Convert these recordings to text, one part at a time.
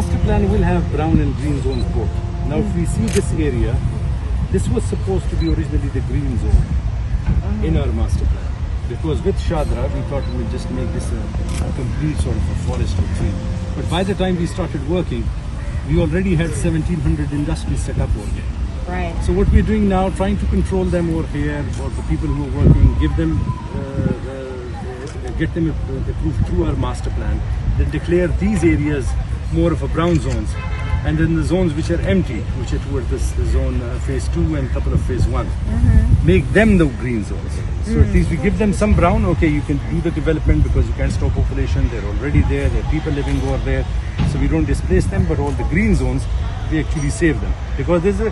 master plan will have brown and green zones both. Now if we see this area, this was supposed to be originally the green zone in our master plan. Because with Shadra, we thought we would just make this a complete sort of a forest of trees. But by the time we started working, we already had 1,700 industries set up over there. Right. So what we're doing now, trying to control them over here, or the people who are working, give them, get them approved through our master plan, then declare these areas more of a brown zones, and then the zones which are empty, which are toward this the zone phase 2 and couple of phase 1, make them the green zones. So at least we give them some brown. Okay, you can do the development because you can't stop population. They're already there. There are people living over there. So we don't displace them, but all the green zones, we actually save them because there's a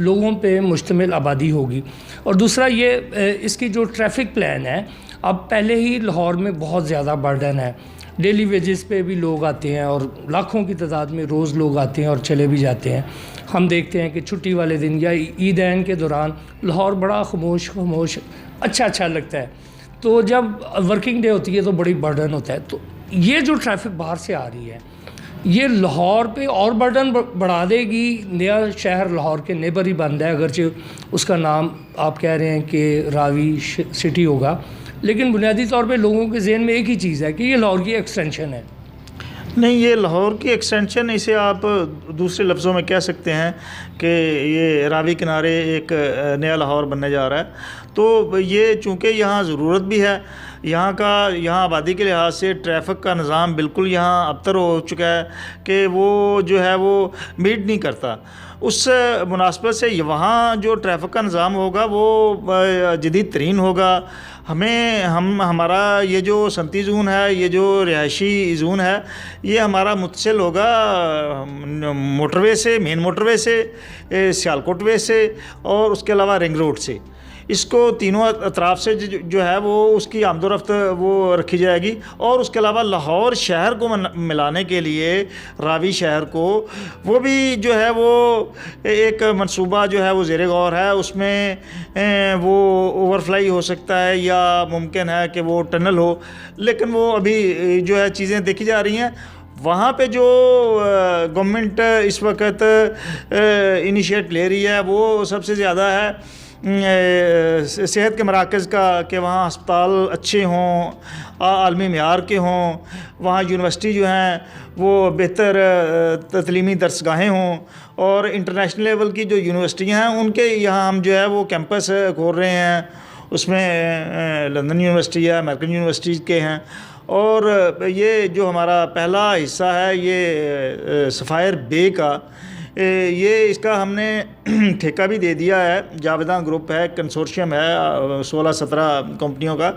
لوگوں پہ مشتمل آبادی ہوگی. اور دوسرا یہ اس کی جو ٹریفک پلان ہے، اب پہلے ہی لاہور میں بہت زیادہ برڈن ہے، ڈیلی ویجز پہ بھی لوگ آتے ہیں اور لاکھوں کی تعداد میں روز لوگ آتے ہیں اور چلے بھی جاتے ہیں. ہم دیکھتے ہیں کہ چھٹی والے دن یا عیدین کے دوران لاہور بڑا خاموش اچھا لگتا ہے. تو جب ورکنگ ڈے ہوتی ہے تو بڑی برڈن ہوتا ہے. تو یہ جو ٹریفک باہر سے آ رہی ہے یہ لاہور پہ اور برڈن بڑھا دے گی. نیا شہر لاہور کے نیبر ہی بن رہا ہے، اگرچہ اس کا نام آپ کہہ رہے ہیں کہ راوی سٹی ہوگا، لیکن بنیادی طور پہ لوگوں کے ذہن میں ایک ہی چیز ہے کہ یہ لاہور کی ایکسٹینشن ہے. نہیں، یہ لاہور کی ایکسٹینشن، اسے آپ دوسرے لفظوں میں کہہ سکتے ہیں کہ یہ راوی کنارے ایک نیا لاہور بننے جا رہا ہے. تو یہ چونکہ یہاں ضرورت بھی ہے، یہاں آبادی کے لحاظ سے ٹریفک کا نظام بالکل یہاں ابتر ہو چکا ہے کہ وہ جو ہے وہ میٹ نہیں کرتا. اس مناسبت سے وہاں جو ٹریفک کا نظام ہوگا وہ جدید ترین ہوگا. ہمارا یہ جو صنعتی زون ہے، یہ جو رہائشی زون ہے، یہ ہمارا متصل ہوگا موٹر وے سے، مین موٹر وے سے، سیالکوٹ وے سے اور اس کے علاوہ رنگ روڈ سے. اس کو تینوں اطراف سے جو ہے وہ اس کی آمد و رفت وہ رکھی جائے گی. اور اس کے علاوہ لاہور شہر کو ملانے کے لیے راوی شہر کو وہ بھی جو ہے وہ ایک منصوبہ جو ہے وہ زیر غور ہے. اس میں وہ اوور فلائی ہو سکتا ہے یا ممکن ہے کہ وہ ٹنل ہو، لیکن وہ ابھی جو ہے چیزیں دیکھی جا رہی ہیں. وہاں پہ جو گورنمنٹ اس وقت انیشیٹ لے رہی ہے وہ سب سے زیادہ ہے صحت کے مراکز کا، کہ وہاں ہسپتال اچھے ہوں، عالمی معیار کے ہوں، وہاں یونیورسٹی جو ہیں وہ بہتر تعلیمی درسگاہیں ہوں، اور انٹرنیشنل لیول کی جو یونیورسٹیاں ہیں ان کے یہاں ہم جو ہے وہ کیمپس کھول رہے ہیں. اس میں لندن یونیورسٹی ہے، امریکن یونیورسٹی کے ہیں. اور یہ جو ہمارا پہلا حصہ ہے یہ سفائر بے کا، یہ اس کا ہم نے ٹھیکہ بھی دے دیا ہے. جاویداں گروپ ہے، کنسورشیم ہے 16-17 کمپنیوں کا.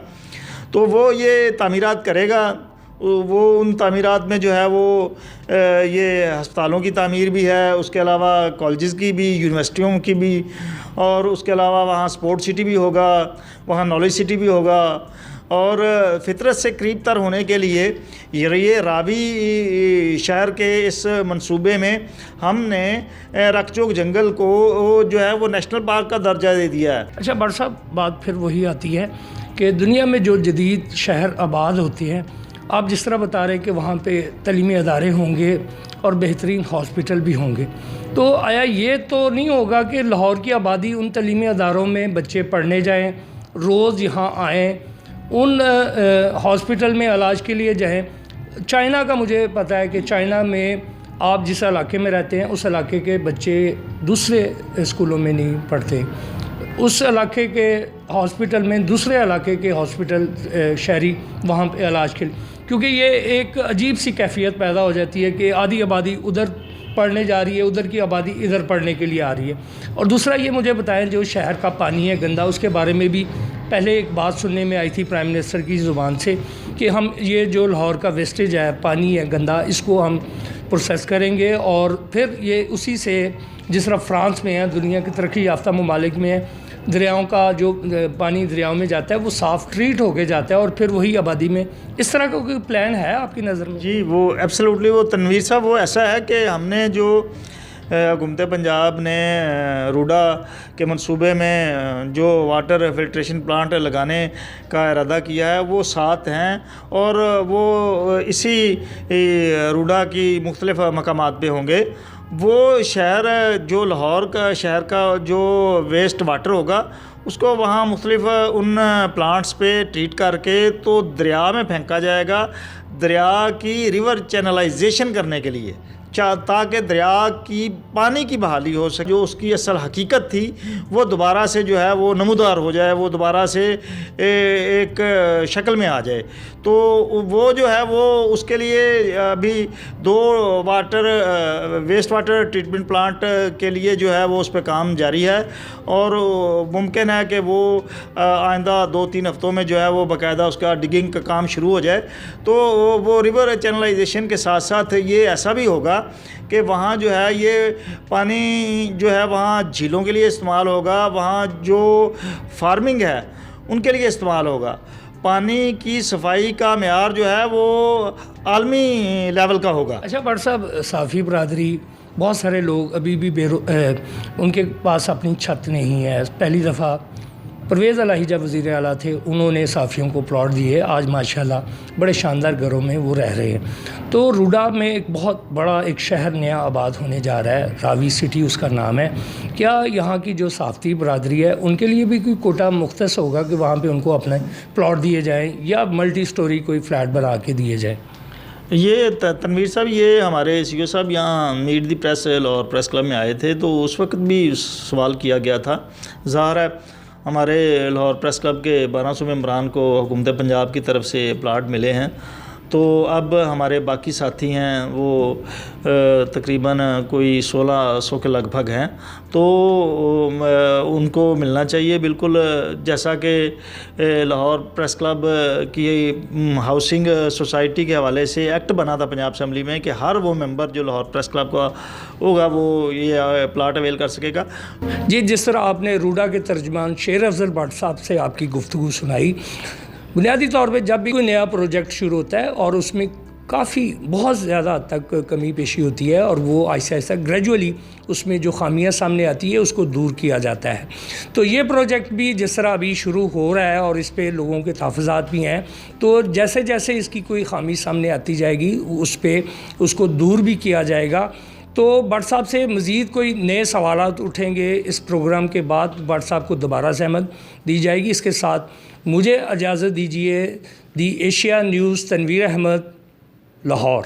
تو وہ یہ تعمیرات کرے گا. وہ ان تعمیرات میں جو ہے وہ یہ ہسپتالوں کی تعمیر بھی ہے، اس کے علاوہ کالجز کی بھی، یونیورسٹیوں کی بھی، اور اس کے علاوہ وہاں سپورٹ سٹی بھی ہوگا، وہاں نالج سٹی بھی ہوگا. اور فطرت سے قریب تر ہونے کے لیے یہ راوی شہر کے اس منصوبے میں ہم نے رق چوک جنگل کو جو ہے وہ نیشنل پارک کا درجہ دے دیا ہے. اچھا بٹ صاحب، بات پھر وہی آتی ہے کہ دنیا میں جو جدید شہر آباد ہوتے ہیں، آپ جس طرح بتا رہے ہیں کہ وہاں پہ تعلیمی ادارے ہوں گے اور بہترین ہاسپٹل بھی ہوں گے، تو آیا یہ تو نہیں ہوگا کہ لاہور کی آبادی ان تعلیمی اداروں میں بچے پڑھنے جائیں، روز یہاں آئیں، ان ہاسپٹل میں علاج کے لیے جائیں؟ چائنا کا مجھے پتہ ہے کہ چائنا میں آپ جس علاقے میں رہتے ہیں اس علاقے کے بچے دوسرے اسکولوں میں نہیں پڑھتے، اس علاقے کے ہاسپٹل میں دوسرے علاقے کے ہاسپٹل شہری وہاں پہ علاج کے لیے، کیونکہ یہ ایک عجیب سی کیفیت پیدا ہو جاتی ہے کہ آدھی آبادی ادھر پڑھنے جا رہی ہے، ادھر کی آبادی ادھر پڑھنے کے لیے آ رہی ہے. اور دوسرا یہ مجھے بتائیں، جو شہر کا پانی ہے گندا، اس کے بارے میں بھی پہلے ایک بات سننے میں آئی تھی پرائم منسٹر کی زبان سے کہ ہم یہ جو لاہور کا ویسٹیج ہے، پانی ہے گندا، اس کو ہم پروسیس کریں گے اور پھر یہ اسی سے، جس طرح فرانس میں ہے، دنیا کے ترقی یافتہ ممالک میں ہے، دریاؤں کا جو پانی دریاؤں میں جاتا ہے وہ صاف ٹریٹ ہو کے جاتا ہے اور پھر وہی آبادی میں. اس طرح کا کوئی پلان ہے آپ کی نظر میں؟ جی وہ ایبسلیوٹلی، وہ تنویر صاحب وہ ایسا ہے کہ ہم نے جو حکومت پنجاب نے روڈا کے منصوبے میں جو واٹر فلٹریشن پلانٹ لگانے کا ارادہ کیا ہے وہ 7 ہیں، اور وہ اسی روڈا کی مختلف مقامات پہ ہوں گے. وہ شہر جو لاہور کا شہر کا جو ویسٹ واٹر ہوگا اس کو وہاں مختلف ان پلانٹس پہ ٹریٹ کر کے تو دریا میں پھینکا جائے گا، دریا کی ریور چینلائزیشن کرنے کے لیے، تاکہ دریا کی پانی کی بحالی ہو سکے. جو اس کی اصل حقیقت تھی وہ دوبارہ سے جو ہے وہ نمودار ہو جائے، وہ دوبارہ سے ایک شکل میں آ جائے. تو وہ جو ہے وہ اس کے لیے ابھی 2 ویسٹ واٹر ٹریٹمنٹ پلانٹ کے لیے جو ہے وہ اس پہ کام جاری ہے، اور ممکن ہے کہ وہ آئندہ 2-3 ہفتوں میں جو ہے وہ باقاعدہ اس کا ڈگنگ کا کام شروع ہو جائے. تو وہ ریور چینلائزیشن کے ساتھ ساتھ یہ ایسا بھی ہوگا کہ وہاں جو ہے یہ پانی جو ہے وہاں جھیلوں کے لیے استعمال ہوگا, وہاں جو فارمنگ ہے ان کے لیے استعمال ہوگا. پانی کی صفائی کا معیار جو ہے وہ عالمی لیول کا ہوگا. اچھا بٹ صاحب, صافی برادری بہت سارے لوگ ابھی بھی ان کے پاس اپنی چھت نہیں ہے. پہلی دفعہ پرویز الہی جب وزیر اعلیٰ تھے انہوں نے صافیوں کو پلاٹ دیے, آج ماشاءاللہ بڑے شاندار گھروں میں وہ رہ رہے ہیں. تو روڈا میں ایک بہت بڑا ایک شہر نیا آباد ہونے جا رہا ہے, راوی سٹی اس کا نام ہے. کیا یہاں کی جو صافی برادری ہے ان کے لیے بھی کوئی کوٹا مختص ہوگا کہ وہاں پہ ان کو اپنے پلاٹ دیے جائیں یا ملٹی سٹوری کوئی فلیٹ بنا کے دیے جائیں؟ یہ تنویر صاحب, یہ ہمارے سی او صاحب یہاں میٹ دی پریس لاہور پریس کلب میں آئے تھے تو اس وقت بھی سوال کیا گیا تھا. ظاہر ہے ہمارے لاہور پریس کلب کے 1200 ممبران کو حکومت پنجاب کی طرف سے پلاٹ ملے ہیں, تو اب ہمارے باقی ساتھی ہیں وہ تقریباً کوئی 1600 کے لگ بھگ ہیں, تو ان کو ملنا چاہیے. بالکل جیسا کہ لاہور پریس کلب کی ہاؤسنگ سوسائٹی کے حوالے سے ایکٹ بنا تھا پنجاب اسمبلی میں کہ ہر وہ ممبر جو لاہور پریس کلب کا ہوگا وہ یہ پلاٹ اویل کر سکے گا. جی, جس طرح آپ نے روڈا کے ترجمان شیر افضل بٹ صاحب سے آپ کی گفتگو سنائی, بنیادی طور پہ جب بھی کوئی نیا پروجیکٹ شروع ہوتا ہے اور اس میں کافی بہت زیادہ حد تک کمی پیشی ہوتی ہے اور وہ آہستہ آہستہ گریجولی اس میں جو خامیاں سامنے آتی ہے اس کو دور کیا جاتا ہے. تو یہ پروجیکٹ بھی جس طرح ابھی شروع ہو رہا ہے اور اس پہ لوگوں کے تحفظات بھی ہیں, تو جیسے جیسے اس کی کوئی خامی سامنے آتی جائے گی اس پہ اس کو دور بھی کیا جائے گا. تو بٹ صاحب سے مزید کوئی نئے سوالات اٹھیں گے اس پروگرام کے بعد, بٹ صاحب کو دوبارہ زحمت دی جائے گی. اس کے ساتھ مجھے اجازت دیجیے. دی ایشیا نیوز, تنویر احمد, لاہور.